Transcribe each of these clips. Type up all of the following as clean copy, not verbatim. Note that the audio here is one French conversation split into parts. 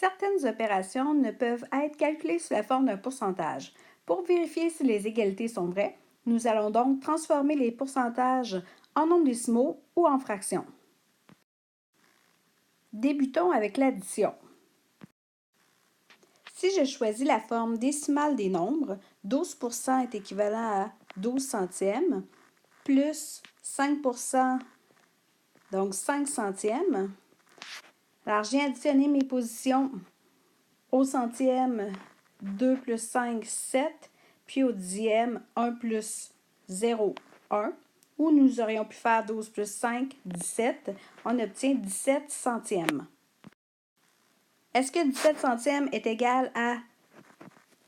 Certaines opérations ne peuvent être calculées sous la forme d'un pourcentage. Pour vérifier si les égalités sont vraies, nous allons donc transformer les pourcentages en nombres décimaux ou en fractions. Débutons avec l'addition. Si je choisis la forme décimale des nombres, 12% est équivalent à 12 centièmes, plus 5%, donc 5 centièmes. Alors, j'ai additionné mes positions au centième, 2 plus 5, 7, puis au dixième, 1 plus 0, 1, où nous aurions pu faire 12 plus 5, 17. On obtient 17 centièmes. Est-ce que 17 centièmes est égal à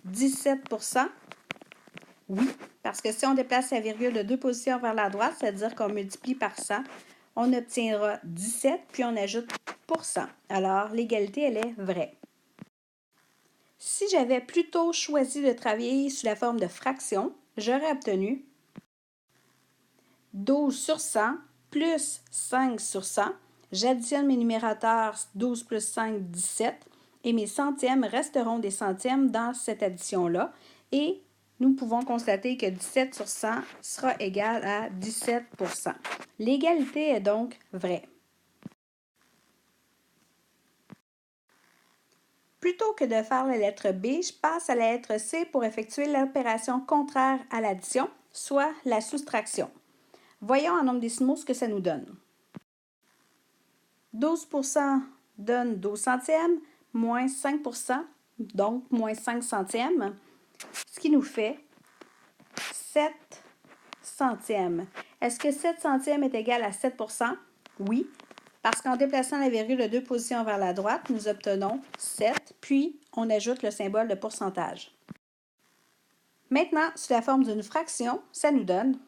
17%? Oui, parce que si on déplace la virgule de 2 positions vers la droite, c'est-à-dire qu'on multiplie par 100, on obtiendra 17, puis on ajoute %. Alors, l'égalité, elle est vraie. Si j'avais plutôt choisi de travailler sous la forme de fraction, j'aurais obtenu 12 sur 100 plus 5 sur 100. J'additionne mes numérateurs 12 plus 5, 17. Et mes centièmes resteront des centièmes dans cette addition-là. Et nous pouvons constater que 17 sur 100 sera égal à 17%. L'égalité est donc vraie. Plutôt que de faire la lettre B, je passe à la lettre C pour effectuer l'opération contraire à l'addition, soit la soustraction. Voyons en nombres décimaux ce que ça nous donne. 12% donne 12 centièmes, moins 5%, donc moins 5 centièmes, ce qui nous fait 7 centièmes. Est-ce que 7 centièmes est égal à 7%? Oui, parce qu'en déplaçant la virgule de 2 positions vers la droite, nous obtenons 7, puis on ajoute le symbole de pourcentage. Maintenant, sous la forme d'une fraction, ça nous donne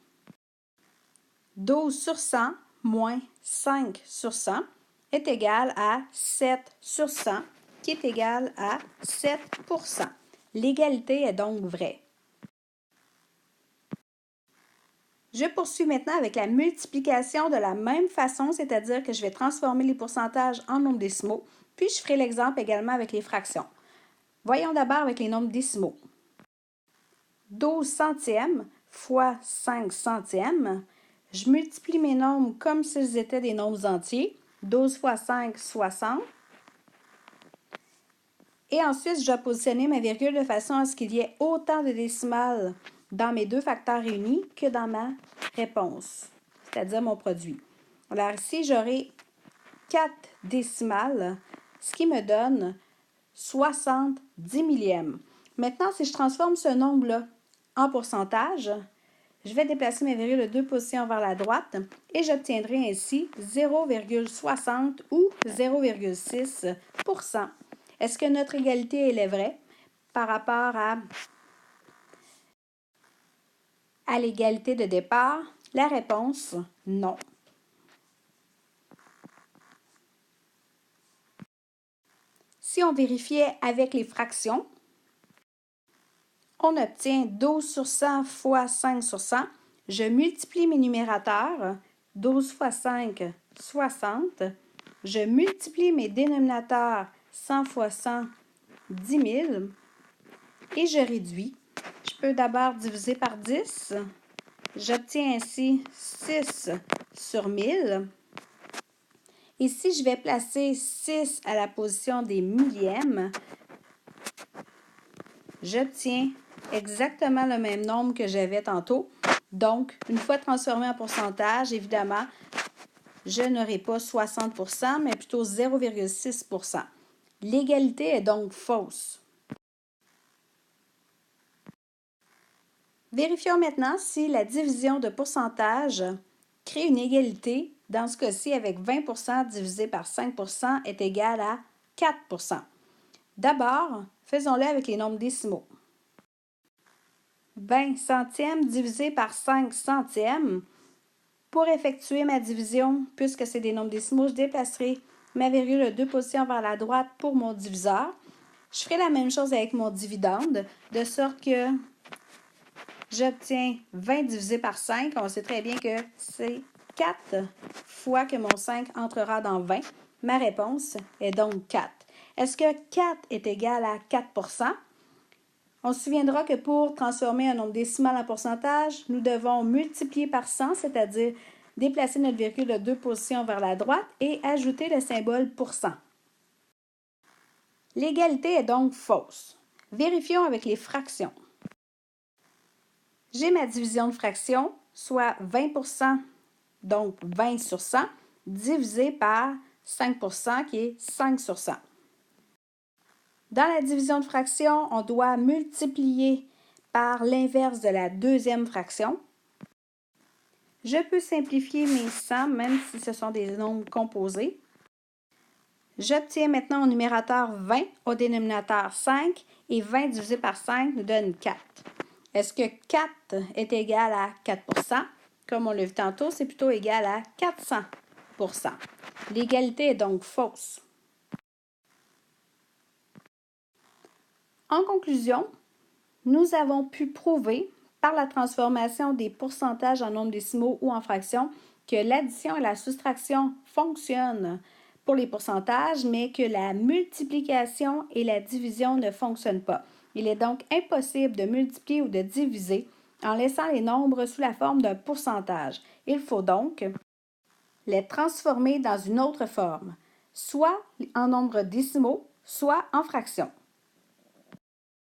12 sur 100 moins 5 sur 100 est égal à 7 sur 100, qui est égal à 7%. L'égalité est donc vraie. Je poursuis maintenant avec la multiplication de la même façon, c'est-à-dire que je vais transformer les pourcentages en nombres décimaux, puis je ferai l'exemple également avec les fractions. Voyons d'abord avec les nombres décimaux. 12 centièmes fois 5 centièmes. Je multiplie mes nombres comme s'ils étaient des nombres entiers. 12 fois 5, 60. Et ensuite, je vais positionner ma virgule de façon à ce qu'il y ait autant de décimales dans mes deux facteurs réunis que dans ma réponse, c'est-à-dire mon produit. Alors ici, j'aurai 4 décimales, ce qui me donne 70 millièmes. Maintenant, si je transforme ce nombre-là en pourcentage, je vais déplacer mes virgules de 2 positions vers la droite et j'obtiendrai ainsi 0,60 ou 0,6%. Est-ce que notre égalité elle est vraie par rapport à l'égalité de départ? La réponse, non. Si on vérifiait avec les fractions, on obtient 12 sur 100 fois 5 sur 100. Je multiplie mes numérateurs, 12 fois 5, 60. Je multiplie mes dénominateurs, 100 fois 100, 10 000. Et je réduis. Je peux d'abord diviser par 10. J'obtiens ainsi 6 sur 1000. Et si je vais placer 6 à la position des millièmes, j'obtiens exactement le même nombre que j'avais tantôt. Donc, une fois transformé en pourcentage, évidemment, je n'aurai pas 60%, mais plutôt 0,6%. L'égalité est donc fausse. Vérifions maintenant si la division de pourcentage crée une égalité. Dans ce cas-ci, avec 20% divisé par 5% est égal à 4%. D'abord, faisons-le avec les nombres décimaux. 20 centièmes divisé par 5 centièmes. Pour effectuer ma division, puisque c'est des nombres décimaux, je déplacerai ma virgule de 2 positions vers la droite pour mon diviseur. Je ferai la même chose avec mon dividende, de sorte que j'obtiens 20 divisé par 5. On sait très bien que c'est 4 fois que mon 5 entrera dans 20. Ma réponse est donc 4. Est-ce que 4 est égal à 4 %? On se souviendra que pour transformer un nombre décimal en pourcentage, nous devons multiplier par 100, c'est-à-dire déplacer notre virgule de 2 positions vers la droite et ajouter le symbole %. L'égalité est donc fausse. Vérifions avec les fractions. J'ai ma division de fraction, soit 20 %, donc 20 sur 100, divisé par 5 % qui est 5 sur 100. Dans la division de fraction, on doit multiplier par l'inverse de la deuxième fraction. Je peux simplifier mes 100, même si ce sont des nombres composés. J'obtiens maintenant au numérateur 20, au dénominateur 5, et 20 divisé par 5 nous donne 4. Est-ce que 4 est égal à 4 %? Comme on l'a vu tantôt, c'est plutôt égal à 400 %. L'égalité est donc fausse. En conclusion, nous avons pu prouver par la transformation des pourcentages en nombres décimaux ou en fractions que l'addition et la soustraction fonctionnent pour les pourcentages, mais que la multiplication et la division ne fonctionnent pas. Il est donc impossible de multiplier ou de diviser en laissant les nombres sous la forme d'un pourcentage. Il faut donc les transformer dans une autre forme, soit en nombres décimaux, soit en fractions.